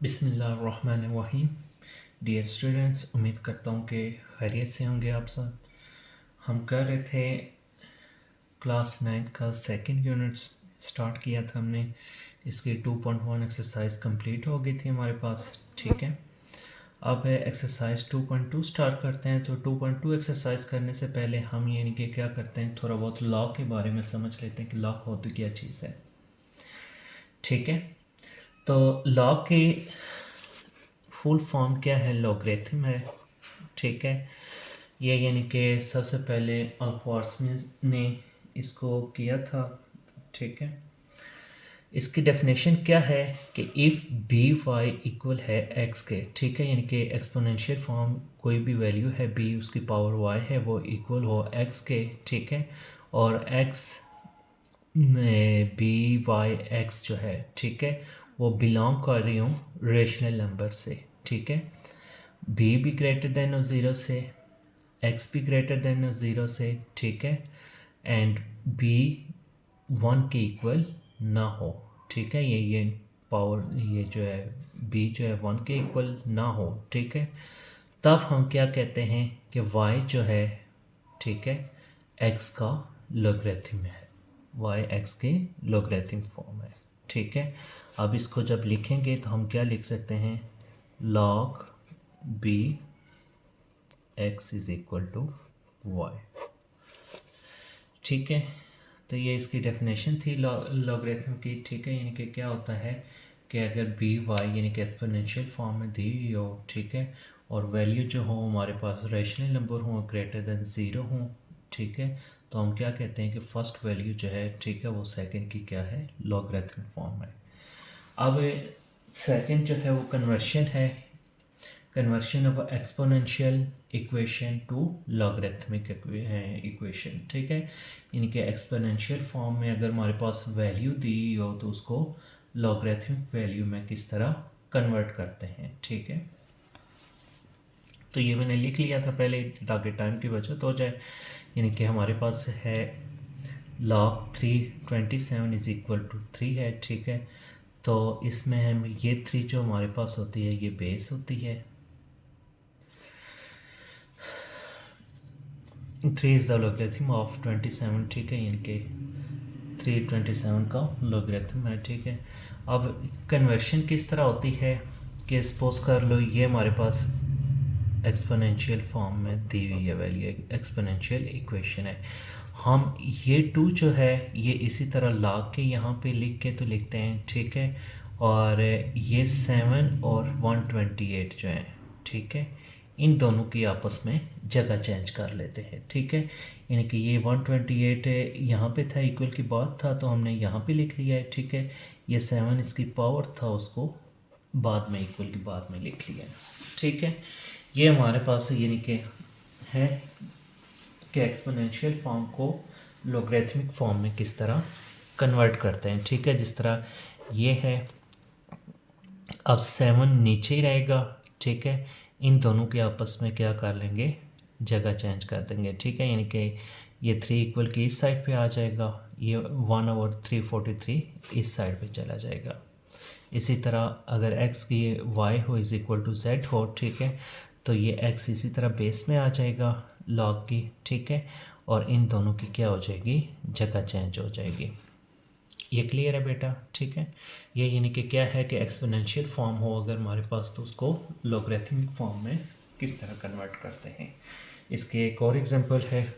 बिस्मिल्लाहिर्रहमानिर्रहीम। Dear students, उम्मीद करता हूँ कि खैरियत से होंगे आप सब। हम कर रहे थे क्लास 9th का सेकंड यूनिट स्टार्ट किया था हमने। इसकी 2.1 एक्सरसाइज कंप्लीट हो गई थी हमारे पास, ठीक है। अब एक्सरसाइज 2.2 स्टार्ट करते हैं। तो 2.2 एक्सरसाइज करने से पहले हम यानी कि क्या करते हैं, थोड़ा बहुत लॉ के बारे में समझ लेते हैं कि लॉ होती क्या चीज़ है, ठीक है। तो लॉ की फुल फॉर्म क्या है, लॉगरिथम है, ठीक है। ये यानी कि सबसे पहले अल-ख्वारिज़मी ने इसको किया था, ठीक है। इसकी डेफिनेशन क्या है कि इफ़ बी वाई इक्वल है एक्स के, ठीक है, यानी कि एक्सपोनेंशियल फॉर्म कोई भी वैल्यू है बी, उसकी पावर वाई है, वो इक्वल हो एक्स के, ठीक है। और एक्स बी वाई एक्स जो है, ठीक है, वो बिलोंग कर रही हूँ रेशनल नंबर से, ठीक है। बी भी ग्रेटर देन ज़ीरो से, एक्स भी ग्रेटर देन ज़ीरो से, ठीक है। एंड बी वन के इक्वल ना हो, ठीक है। ये पावर ये जो है बी जो है वन के इक्वल ना हो, ठीक है। तब हम क्या कहते हैं कि वाई जो है, ठीक है, एक्स का लोगरिथम है, वाई एक्स की लोगरिथम फॉर्म है, ठीक है। अब इसको जब लिखेंगे तो हम क्या लिख सकते हैं, log b x is equal to y, ठीक है। तो ये इसकी डेफिनेशन थी लॉगरिथम की, ठीक है। यानी कि क्या होता है कि अगर बी वाई यानी कि एक्सपोनेंशियल फॉर्म में दी हुई हो, ठीक है, और वैल्यू जो हो हमारे पास रेशनल नंबर हो ग्रेटर देन ज़ीरो हो, ठीक है, तो हम क्या कहते हैं कि फ़र्स्ट वैल्यू जो है, ठीक है, वो सेकंड की क्या है, लॉगरिथम फॉर्म है। अब सेकंड जो है वो कन्वर्शन है, conversion of exponential equation two logarithmic equation, ठीक है। यानी कि एक्सपोनेंशियल फॉर्म में अगर हमारे पास वैल्यू दी हो तो उसको लॉगरिथमिक वैल्यू में किस तरह कन्वर्ट करते हैं, ठीक है। तो ये मैंने लिख लिया था पहले ताकि टाइम की बचत हो जाए। यानी कि हमारे पास है लॉग 327 इज़ इक्वल टू 3 है, ठीक है। तो इसमें हम ये 3 जो हमारे पास होती है ये बेस होती है, 3 इज़ द लोगरिथम ऑफ 27, ठीक है, यानी कि 327 का लोगरिथम है, ठीक है। अब कन्वर्शन किस तरह होती है कि सपोज कर लो ये हमारे पास एक्सपोनेंशियल फॉर्म में दी हुई है वैल्यू, एक्सपोनेंशियल इक्वेशन है। हम ये टू जो है ये इसी तरह ला के यहाँ पे लिख के तो लिखते हैं, ठीक है। और ये 7 और 128 जो है, ठीक है, इन दोनों की आपस में जगह चेंज कर लेते हैं, ठीक है। यानी कि ये 128 यहाँ पे था, इक्वल की बात था तो हमने यहाँ पे लिख लिया है, ठीक है। ये 7 इसकी पावर था, उसको बाद में इक्वल की बाद में लिख लिया, ठीक है। ये हमारे पास यानी कि है कि एक्सपोनेंशियल फॉर्म को लोगरिथमिक फॉर्म में किस तरह कन्वर्ट करते हैं, ठीक है। जिस तरह ये है, अब 7 नीचे ही रहेगा, ठीक है। इन दोनों के आपस में क्या कर लेंगे, जगह चेंज कर देंगे, ठीक है। यानी कि ये 3 इक्वल की इस साइड पे आ जाएगा, ये 1/343 इस साइड पे चला जाएगा। इसी तरह अगर x की y हो इज़ इक्वल टू z हो, ठीक है, तो ये x इसी तरह बेस में आ जाएगा log की, ठीक है। और इन दोनों की क्या हो जाएगी, जगह चेंज हो जाएगी। ये क्लियर है बेटा, ठीक है। ये यानी कि क्या है कि एक्सपोनेंशियल फॉर्म हो अगर हमारे पास तो उसको लोगरिथमिक फॉर्म में किस तरह कन्वर्ट करते हैं। इसके एक और एग्जांपल है,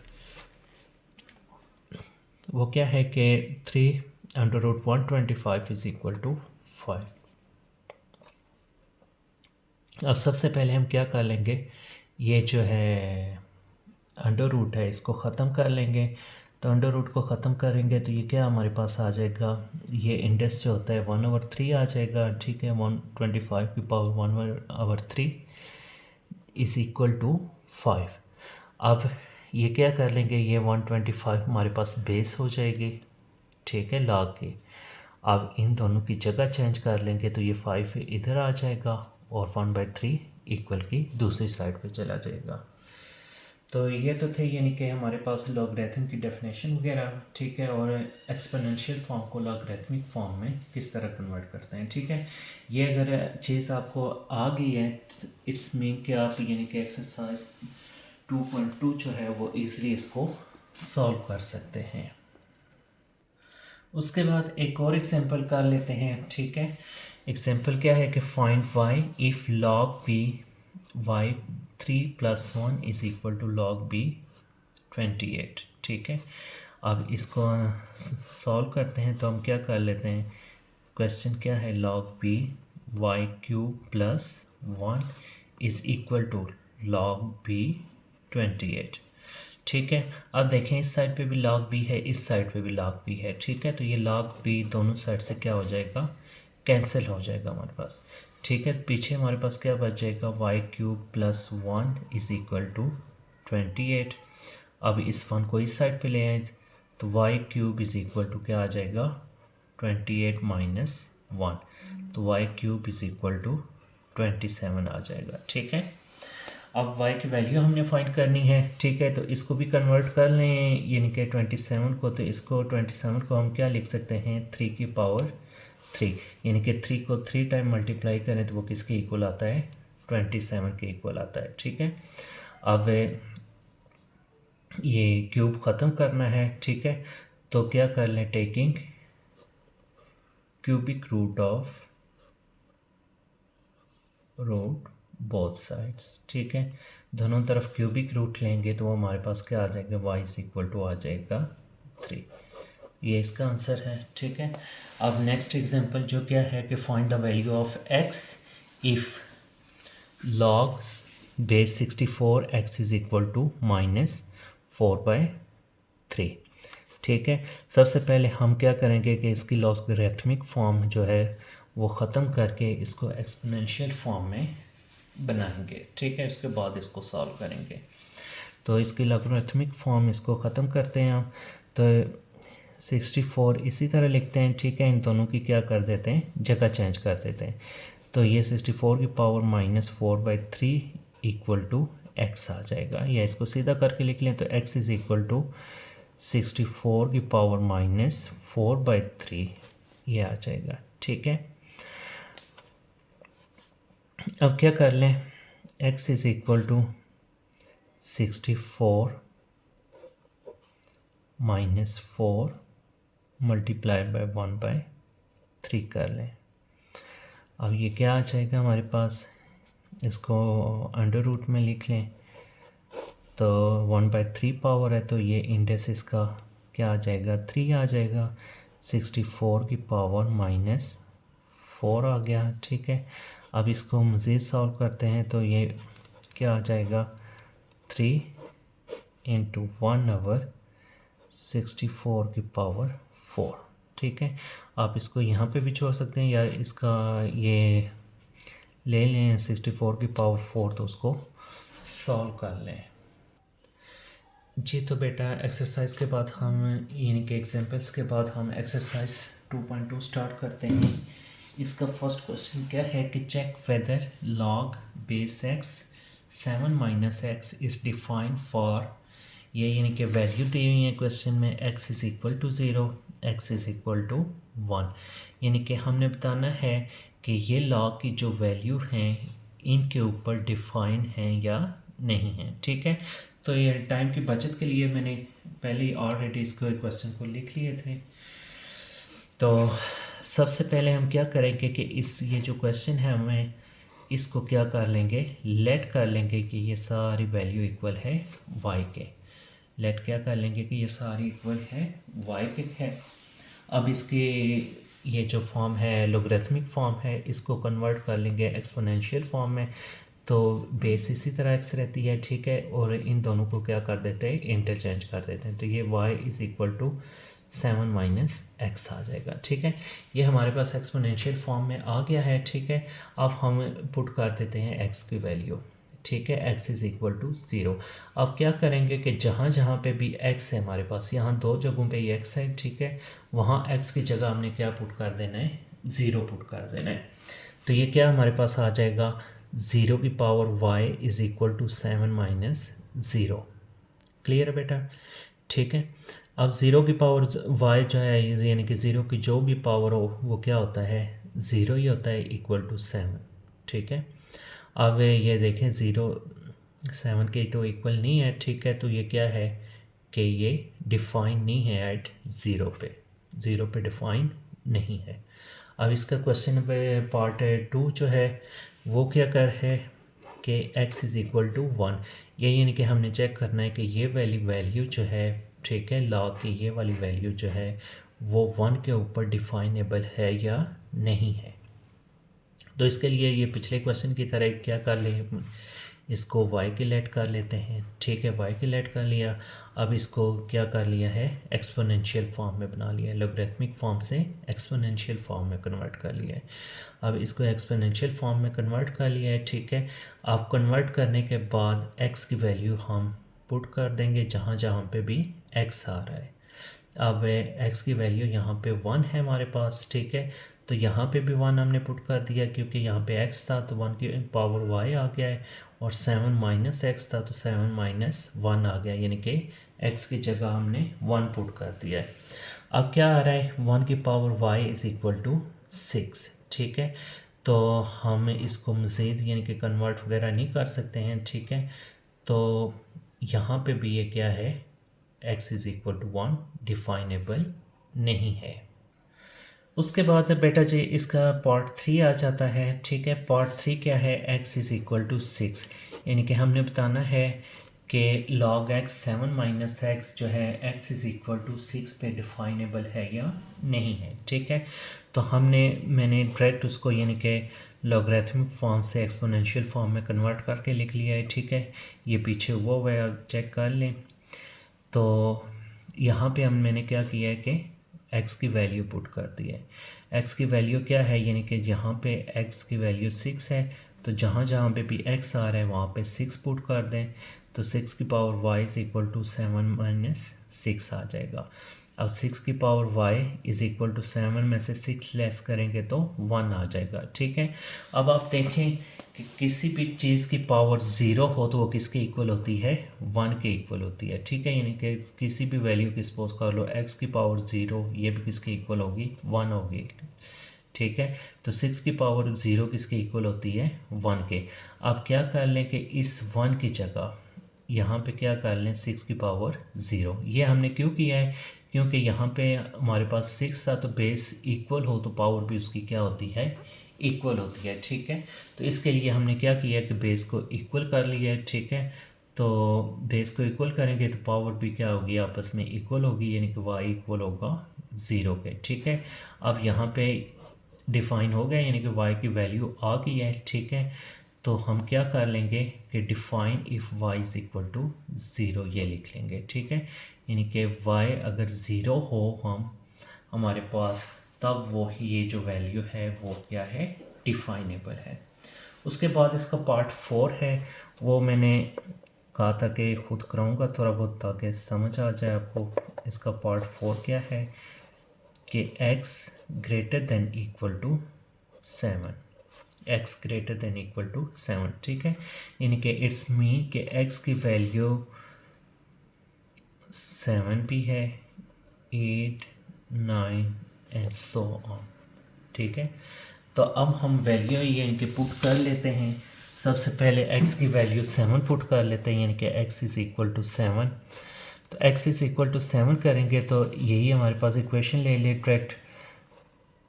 वो क्या है कि 3√125 इज़ इक्वल टू 5। अब सबसे पहले हम क्या कर लेंगे, ये जो है अंडर रूट है इसको ख़त्म कर लेंगे। तो अंडर रूट को ख़त्म करेंगे तो ये क्या हमारे पास आ जाएगा, ये इंडेक्स जो होता है 1/3 आ जाएगा, ठीक है। 125 की पावर 1/3 इज़ इक्वल टू 5। अब ये क्या कर लेंगे, ये 125 हमारे पास बेस हो जाएगी, ठीक है, log के। अब इन दोनों की जगह चेंज कर लेंगे तो ये 5 इधर आ जाएगा और 1/3 इक्वल की दूसरी साइड पे चला जाएगा। तो ये तो थे यानी कि हमारे पास लॉगरिथम की डेफिनेशन वगैरह, ठीक है, और एक्सपोनेंशियल फॉर्म को लॉगरिथमिक फॉर्म में किस तरह कन्वर्ट करते हैं, ठीक है। ये अगर चीज़ आपको आ गई है, इट्स मीन कि आप यानी कि एक्सरसाइज 2.2 जो है वो इजीली इसको सॉल्व कर सकते हैं। उसके बाद एक और एग्जांपल कर लेते हैं, ठीक है। एग्जांपल क्या है कि find y if log b y 3+1 is equal to log b 28, ठीक है। अब इसको सॉल्व करते हैं तो हम क्या कर लेते हैं, क्वेश्चन क्या है, log b y³ + 1 is equal to log b 28, ठीक है। अब देखें इस साइड पे भी log b है, इस साइड पे भी log b है, ठीक है। तो ये log b दोनों साइड से क्या हो जाएगा, कैंसिल हो जाएगा हमारे पास, ठीक है। पीछे हमारे पास क्या बच जाएगा, y³ + 1 इज इक्वल टू 28। अब इस वन को इस साइड पे ले आए तो y³ इज इक्वल टू क्या आ जाएगा, 28 - 1, तो y³ इज इक्वल टू 27 आ जाएगा, ठीक है। अब y की वैल्यू हमने फाइंड करनी है, ठीक है। तो इसको भी कन्वर्ट कर लें यानी कि 27 को, तो इसको 27 को हम क्या लिख सकते हैं, 3 यानी कि 3 को 3 टाइम मल्टीप्लाई करें तो वो किसके इक्वल आता है, 27 के इक्वल आता है, ठीक है। अब ये क्यूब ख़त्म करना है, ठीक है। तो क्या कर लें, taking cubic root of both sides, ठीक है। दोनों तरफ क्यूबिक रूट लेंगे तो हमारे पास क्या आ जाएगा, y इज इक्वल टू आ जाएगा 3। ये इसका आंसर है, ठीक है। अब नेक्स्ट एग्जांपल जो क्या है कि find the value of x if log base 64 x is equal to -4/3, ठीक है। सबसे पहले हम क्या करेंगे कि इसकी लॉगरिथमिक फॉर्म जो है वो ख़त्म करके इसको एक्सपोनेंशियल फॉर्म में बनाएंगे, ठीक है। इसके बाद इसको सॉल्व करेंगे। तो इसकी लॉगरिथमिक फॉर्म इसको ख़त्म करते हैं हम, तो 64 इसी तरह लिखते हैं, ठीक है। इन दोनों की क्या कर देते हैं, जगह चेंज कर देते हैं। तो ये 64 की पावर -4/3 इक्वल टू x आ जाएगा, या इसको सीधा करके लिख लें तो x इज़ इक्वल टू 64 की पावर -4/3 ये आ जाएगा, ठीक है। अब क्या कर लें, x is equal to 64 - 4 multiplied by 1/3 कर लें। अब ये क्या आ जाएगा हमारे पास, इसको अंडर रूट में लिख लें तो 1/3 पावर है, तो ये इंडेक्स इसका क्या आ जाएगा, 3 आ जाएगा। 64 की पावर -4 आ गया, ठीक है। अब इसको मज़ीद सॉल्व करते हैं तो ये क्या आ जाएगा, 3 × 1/64 की पावर 4, ठीक है। आप इसको यहाँ पे भी छोड़ सकते हैं या इसका ये ले लें 64 की पावर 4 तो उसको सॉल्व कर लें। जी तो बेटा एक्सरसाइज के बाद हम यानी कि एग्जांपल्स के बाद हम एक्सरसाइज 2.2 स्टार्ट करते हैं। इसका फर्स्ट क्वेश्चन क्या है कि check whether log base x 7 - x is defined for, ये यानी कि वैल्यू दी हुई है क्वेश्चन में, x is equal to 0, x is equal to 1, यानी कि हमने बताना है कि ये log की जो वैल्यू हैं इनके ऊपर डिफाइन हैं या नहीं हैं, ठीक है। तो ये टाइम की बचत के लिए मैंने पहले ही ऑलरेडी इसको क्वेश्चन को लिख लिए थे। तो सबसे पहले हम क्या करेंगे कि इस ये जो क्वेश्चन है हमें इसको क्या कर लेंगे, लेट कर लेंगे कि ये सारी वैल्यू इक्वल है y के, लेट क्या कर लेंगे कि ये सारी इक्वल है y के है। अब इसके ये जो फॉर्म है लॉगरिथमिक फॉर्म है, इसको कन्वर्ट कर लेंगे एक्सपोनेंशियल फॉर्म में, तो बेस इसी तरह x रहती है, ठीक है। और इन दोनों को क्या कर देते हैं, इंटरचेंज कर देते हैं, तो ये y is equal to 7 - x आ जाएगा, ठीक है। ये हमारे पास एक्सपोनेंशियल फॉर्म में आ गया है, ठीक है। अब हम पुट कर देते हैं x की वैल्यू, ठीक है, x इज़ इक्वल टू 0। अब क्या करेंगे कि जहाँ जहाँ पे भी x है हमारे पास, यहाँ दो जगहों पे ये x है, ठीक है, वहाँ x की जगह हमने क्या पुट कर देना है, 0 पुट कर देना है। तो ये क्या हमारे पास आ जाएगा, 0 की power y is equal to 7 - 0, clear है बेटा? ठीक है। अब ज़ीरो की पावर वाई जो है यानी कि ज़ीरो की जो भी पावर हो वो क्या होता है, ज़ीरो ही होता है, इक्वल टू 7। ठीक है। अब ये देखें, ज़ीरो 7 के तो इक्वल नहीं है। ठीक है, तो ये क्या है कि ये डिफ़ाइन नहीं है एट ज़ीरो पे, ज़ीरो पे डिफ़ाइन नहीं है। अब इसका क्वेश्चन पे पार्ट 2 जो है वो क्या कर है कि x इज़ इक्वल टू 1। ये यानी कि हमने चेक करना है कि ये वाली वैल्यू जो है, ठीक है, लॉग की ये वाली वैल्यू जो है वो 1 के ऊपर डिफाइनेबल है या नहीं है। तो इसके लिए ये पिछले क्वेश्चन की तरह क्या कर लें, इसको y के लेट कर लेते हैं। ठीक है, y के लेट कर लिया। अब इसको क्या कर लिया है, एक्सपोनेंशियल फॉर्म में बना लिया है, लोगरिथमिक फॉर्म से एक्सपोनेंशियल फॉर्म में कन्वर्ट कर लिया है। अब इसको एक्सपोनेंशियल फॉर्म में कन्वर्ट कर लिया है। ठीक है, अब कन्वर्ट करने के बाद x की वैल्यू हम पुट कर देंगे जहाँ जहाँ पे भी x आ रहा है। अब x की वैल्यू यहाँ पे 1 है हमारे पास। ठीक है, तो यहाँ पे भी 1 हमने पुट कर दिया क्योंकि यहाँ पे x था तो 1 की पावर y आ गया है, और 7 माइनस एक्स था तो 7 माइनस 1 आ गया, यानी कि x की जगह हमने 1 पुट कर दिया है। अब क्या आ रहा है, 1 की power y is equal to 6। ठीक है, तो हम इसको मज़ीद यानी कि कन्वर्ट वगैरह नहीं कर सकते हैं। ठीक है, तो यहाँ पे भी ये क्या है, x is equal to 1 definable नहीं है। उसके बाद बेटा जी इसका पार्ट 3 आ जाता है। ठीक है, पार्ट 3 क्या है, x इज़ इक्वल टू 6, यानी कि हमने बताना है कि log x 7 माइनस एक्स जो है x इज़ इक्वल टू 6 पे डिफाइनेबल है या नहीं है। ठीक है, तो मैंने डायरेक्ट उसको यानी कि लॉगरिथमिक फॉर्म से एक्सपोनेंशियल फॉर्म में कन्वर्ट करके लिख लिया है। ठीक है, ये पीछे हुआ है, आप चेक कर लें। तो यहाँ पे मैंने क्या किया है कि x की वैल्यू पुट कर दी है। x की वैल्यू क्या है, यानी कि यहाँ पे x की वैल्यू 6 है, तो जहाँ जहाँ पे भी x आ रहा है वहाँ पे 6 पुट कर दें, तो 6 की power y is equal to 7 minus 6 आ जाएगा। अब 6 की power y is equal to 7 में से 6 लेस करेंगे तो 1 आ जाएगा। ठीक है, अब आप देखें कि किसी भी चीज़ की पावर ज़ीरो हो तो वो किसके इक्वल होती है, 1 के इक्वल होती है। ठीक है, यानी कि किसी भी वैल्यू की सपोज कर लो x की पावर 0, ये भी किसके इक्वल होगी, 1 होगी। ठीक है, तो 6 की पावर 0 किसके इक्वल होती है, 1 के। अब क्या कर लें कि इस 1 की जगह यहाँ पे क्या कर लें, 6 की पावर 0। ये हमने क्यों किया है, क्योंकि यहाँ पे हमारे पास 6 था तो बेस इक्वल हो तो पावर भी उसकी क्या होती है, इक्वल होती है। ठीक है, तो इसके लिए हमने क्या किया कि बेस को इक्वल कर लिया है। ठीक है, तो बेस को इक्वल करेंगे तो पावर भी क्या होगी, आपस में इक्वल होगी, यानी कि y इक्वल होगा 0 के। ठीक है, अब यहाँ पे डिफ़ाइन हो गया, यानी कि y की वैल्यू आ गई है। ठीक है, तो हम क्या कर लेंगे कि define if y is equal to 0 ये लिख लेंगे। ठीक है, यानी कि y अगर 0 हो हमारे पास, तब वो ये जो वैल्यू है वो क्या है, डिफाइनेबल है। उसके बाद इसका पार्ट 4 है, वो मैंने कहा था कि खुद कराऊंगा थोड़ा बहुत ताकि समझ आ जाए आपको। इसका पार्ट 4 क्या है कि x greater than equal to 7, x greater than equal to 7। ठीक है, यानी कि इट्स मीन कि x की वैल्यू 7 भी है, 8, 9 एंड सो ऑन। ठीक है, तो अब हम वैल्यू ये इनके पुट कर लेते हैं। सबसे पहले x की वैल्यू 7 पुट कर लेते हैं, यानी कि x इज़ इक्वल टू 7। तो x इज़ इक्वल टू 7 करेंगे तो यही हमारे पास इक्वेशन ले ले डायरेक्ट।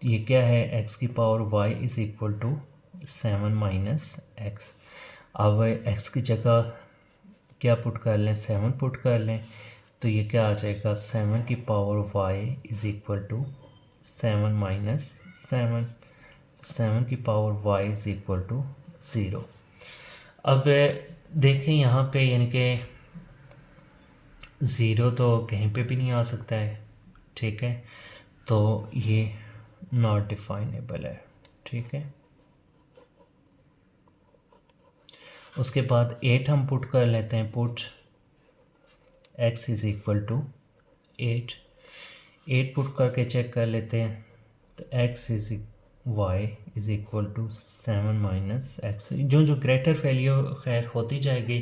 ये क्या है, x की power y is equal to 7 minus x. अब x की जगह क्या पुट कर लें, 7 पुट कर लें, तो ये क्या आ जाएगा, 7 की power y is equal to 7 minus 7, 7 की power y is equal to 0। अब देखें यहाँ पे यानी कि 0 तो कहीं पे भी नहीं आ सकता है। ठीक है, तो ये नॉट डिफाइनेबल है। ठीक है, उसके बाद 8 हम पुट कर लेते हैं, put x is equal to 8 put करके चेक कर लेते हैं, तो x is y is equal to 7 minus x. जो जो ग्रेटर वैल्यू खैर होती जाएगी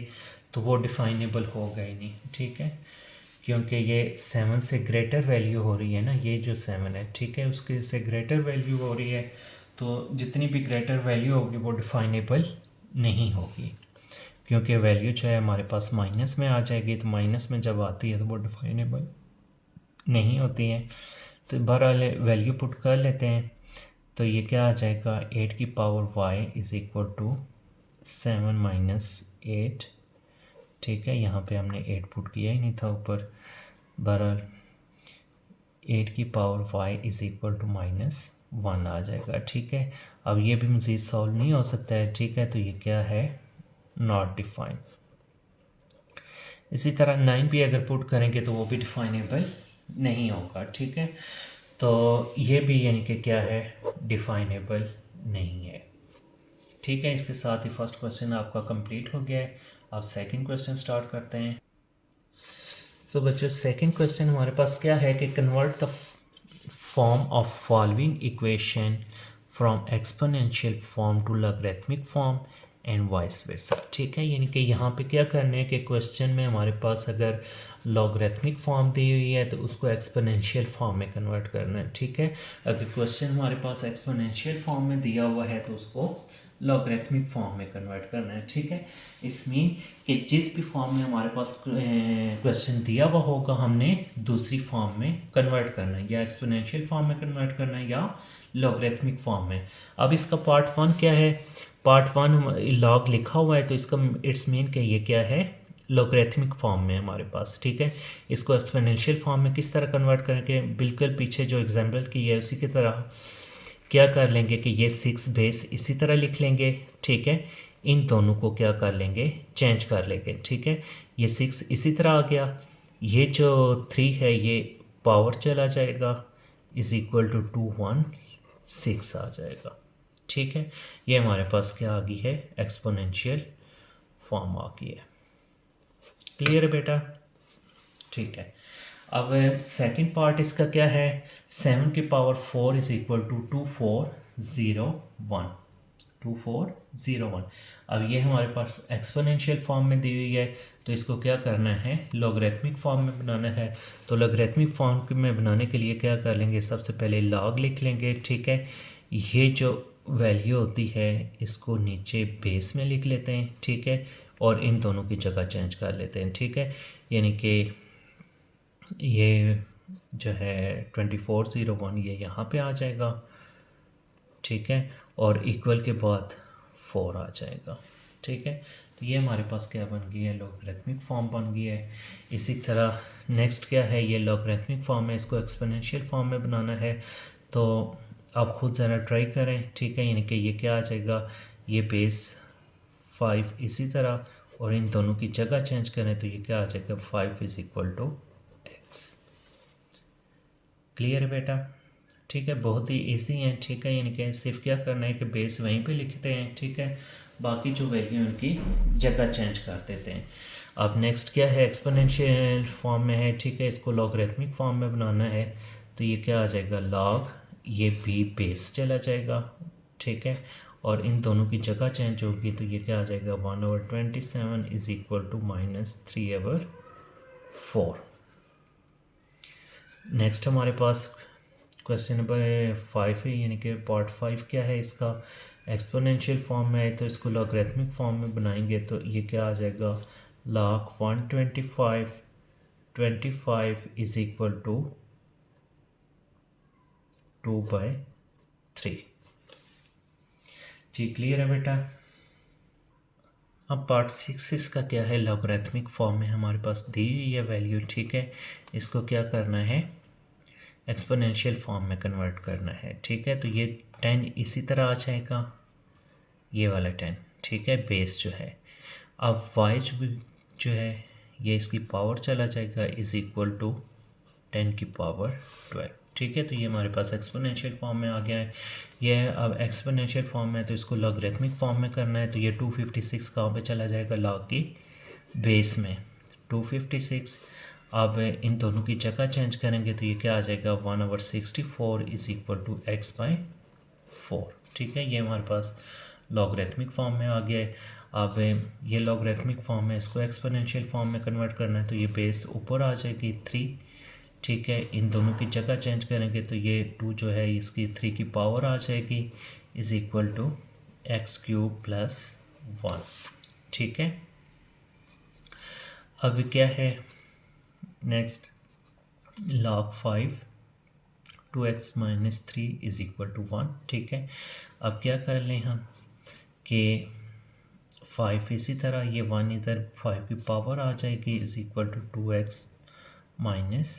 तो वो डिफाइनेबल होगा ही नहीं, ठीक है, क्योंकि ये 7 से ग्रेटर वैल्यू हो रही है ना, ये जो 7 है, ठीक है, उसके से ग्रेटर वैल्यू हो रही है, तो जितनी भी ग्रेटर वैल्यू होगी वो डिफाइनेबल नहीं होगी, क्योंकि वैल्यू जो है हमारे पास माइनस में आ जाएगी, तो माइनस में जब आती है तो वो डिफाइनेबल नहीं होती है। तो बहरहाल वैल्यू पुट कर लेते हैं, तो ये क्या आ जाएगा, 8 की power y is equal to 7 minus 8, ठीक है, यहाँ पे हमने 8 पुट किया ही नहीं था ऊपर, बहरहाल 8 की power y is equal to -1 आ जाएगा, ठीक है। अब ये भी मज़ीद सॉल्व नहीं हो सकता है, ठीक है, तो ये क्या है, नॉट डिफाइन। इसी तरह 9 भी अगर पुट करेंगे तो वो भी डिफाइनेबल नहीं होगा, ठीक है, तो ये भी यानी कि क्या है, डिफाइनेबल नहीं है, ठीक है। इसके साथ ही फर्स्ट क्वेश्चन आपका कंप्लीट हो गया है। अब सेकंड क्वेश्चन स्टार्ट करते हैं। तो बच्चों सेकंड क्वेश्चन हमारे पास क्या है कि convert the form of following equation from exponential form to logarithmic form and vice versa, ठीक है, यानी कि यहाँ पे क्या करना है कि क्वेश्चन में हमारे पास अगर लॉगरिथमिक फॉर्म दी हुई है तो उसको एक्सपोनेंशियल फॉर्म में कन्वर्ट करना है, ठीक है। अगर क्वेश्चन हमारे पास एक्सपोनेंशियल फॉर्म में दिया हुआ है तो उसको लॉगरिथमिक फॉर्म में कन्वर्ट करना है, ठीक है। इस मीन कि जिस भी फॉर्म में हमारे पास क्वेश्चन दिया हुआ होगा हमने दूसरी फॉर्म में कन्वर्ट करना है, या एक्सपोनेंशियल फॉर्म में कन्वर्ट करना है या लॉगरिथमिक फॉर्म में। अब इसका पार्ट 1 क्या है, पार्ट 1 लॉग लिखा हुआ है तो इसका इट्स मीन कि ये क्या है, लॉगरिथमिक फॉर्म में हमारे पास, ठीक है। इसको एक्सपोनेंशियल फॉर्म में किस तरह कन्वर्ट करके, बिल्कुल पीछे जो एग्जाम्पल की है उसी की तरह क्या कर लेंगे कि ये 6 बेस इसी तरह लिख लेंगे, ठीक है। इन दोनों को क्या कर लेंगे, चेंज कर लेंगे, ठीक है। ये 6 इसी तरह आ गया, ये जो 3 है ये पावर चला जाएगा, इज इक्वल टू 2 1 6 आ जाएगा, ठीक है। ये हमारे पास क्या आ गई है, एक्सपोनेंशियल फॉर्म आ गई है। क्लियर है बेटा, ठीक है। अब सेकंड पार्ट इसका क्या है, 7 की पावर 4 इज इक्वल टू 2401, 2401। अब ये हमारे पास एक्सपोनेंशियल फॉर्म में दी हुई है, तो इसको क्या करना है, लॉगरिथमिक फॉर्म में बनाना है। तो लॉगरिथमिक फॉर्म में बनाने के लिए क्या कर लेंगे, सबसे पहले लॉग लिख लेंगे, ठीक है। ये जो वैल्यू होती है इसको नीचे बेस में लिख लेते हैं, ठीक है, और इन दोनों की जगह चेंज कर लेते हैं, ठीक है। यानी कि ये जो है 2401 ये यहाँ पे आ जाएगा, ठीक है, और इक्वल के बाद 4 आ जाएगा, ठीक है। तो ये हमारे पास क्या बन गई है, लॉगरिथमिक फॉर्म बन गई है। इसी तरह नेक्स्ट क्या है, ये लॉगरिथमिक फॉर्म है, इसको एक्सपोनेंशियल फॉर्म में बनाना है, तो आप खुद ज़रा ट्राई करें, ठीक है। यानी कि ये क्या आ जाएगा, ये बेस 5 इसी तरह, और इन दोनों की जगह चेंज करें तो ये क्या आ जाएगा, 5 is equal to x. Clear है बेटा, ठीक है, बहुत ही इजी है, ठीक है। यानी कि सिर्फ क्या करना है कि बेस वहीं पे लिखते हैं, ठीक है, बाकी जो वैल्यू उनकी जगह चेंज कर देते हैं। अब नेक्स्ट क्या है, एक्सपोनेंशियल फॉर्म में है, ठीक है, इसको लॉगरिथमिक फॉर्म में बनाना है, तो ये क्या आ जाएगा, लॉग ये भी बेस चला जाएगा, ठीक है, और इन दोनों की जगह चेंज होगी तो ये क्या आ जाएगा, 1/27 इज इक्वल टू -3/4। नेक्स्ट हमारे पास क्वेश्चन नंबर 5 है, यानी कि पार्ट 5 क्या है इसका, एक्सपोनेंशियल फॉर्म में है तो इसको लॉगरिथमिक फॉर्म में बनाएंगे तो ये क्या आ जाएगा, log 125 इज इक्वल टू 2/3। जी क्लियर है बेटा। अब पार्ट 6 इसका क्या है, लॉगरिथमिक फॉर्म में हमारे पास दी हुई है वैल्यू, ठीक है, इसको क्या करना है, एक्सपोनेंशियल फॉर्म में कन्वर्ट करना है, ठीक है। तो ये 10 इसी तरह आ जाएगा, ये वाला 10, ठीक है, बेस जो है। अब y जो है ये इसकी पावर चला जाएगा, इज इक्वल टू 10 की पावर 12, ठीक है। तो ये हमारे पास एक्सपोनेंशियल फॉर्म में आ गया है। ये अब एक्सपोनेंशियल फॉर्म में है तो इसको लॉगरिथमिक फॉर्म में करना है, तो ये 256 कहाँ पे चला जाएगा, लॉग की बेस में 256। अब इन दोनों की जगह चेंज करेंगे तो ये क्या आ जाएगा, 1/64 इज इक्वल टू x/4, ठीक है। ये हमारे पास लॉगरिथमिक फॉर्म में आ गया है। अब ये लॉगरिथमिक फॉर्म है, इसको एक्सपोनेंशियल फॉर्म में कन्वर्ट करना है, तो ये बेस ऊपर आ जाएगी 3, ठीक है। इन दोनों की जगह चेंज करेंगे तो ये 2 जो है इसकी 3 की पावर आ जाएगी, is equal to x³ plus 1, ठीक है। अब क्या है next, log 5 2x minus 3 is equal to 1, ठीक है। अब क्या कर लें हम कि 5 इसी तरह ये 1 इधर 5 की पावर आ जाएगी, is equal to 2x minus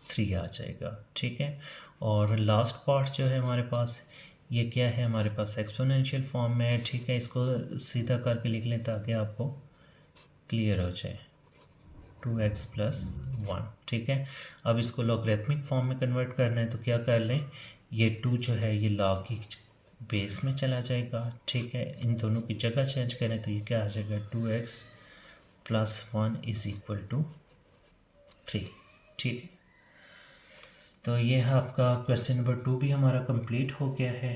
3 आ जाएगा, ठीक है। और लास्ट पार्ट जो है हमारे पास, ये क्या है, हमारे पास एक्सपोनेंशियल फॉर्म में है, ठीक है। इसको सीधा करके लिख लें ताकि आपको क्लियर हो जाए, 2x प्लस 1, ठीक है। अब इसको लॉगरिथमिक फॉर्म में कन्वर्ट करना है तो क्या कर लें, ये 2 जो है ये लॉग की बेस में चला जाएगा, ठीक है। इन दोनों की जगह चेंज करें तो ये क्या आ जाएगा, 2x plus 1 is equal to 3, ठीक है। तो ये है आपका क्वेश्चन नंबर 2 भी हमारा कंप्लीट हो गया है।